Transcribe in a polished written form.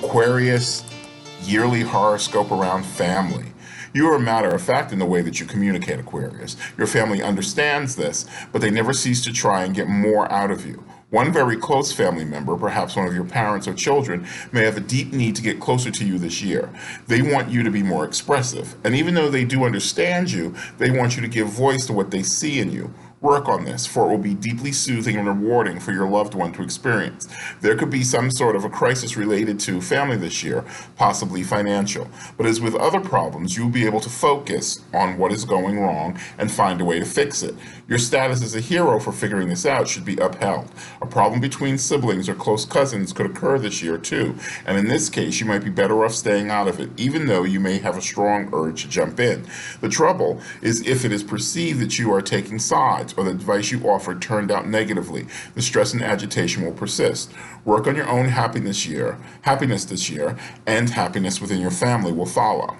Aquarius yearly horoscope around family. You are a matter of fact in the way that you communicate, Aquarius. Your family understands this, but they never cease to try and get more out of you. One very close family member, perhaps one of your parents or children, may have a deep need to get closer to you this year. They want you to be more expressive, and even though they do understand you, they want you to give voice to what they see in you. Work on this, for it will be deeply soothing and rewarding for your loved one to experience. There could be some sort of a crisis related to family this year, possibly financial. But as with other problems, you'll be able to focus on what is going wrong and find a way to fix it. Your status as a hero for figuring this out should be upheld. A problem between siblings or close cousins could occur this year too, and in this case, you might be better off staying out of it, even though you may have a strong urge to jump in. The trouble is if it is perceived that you are taking sides, or the advice you offered turned out negatively, the stress and agitation will persist. Work on your own happiness this year, and happiness within your family will follow.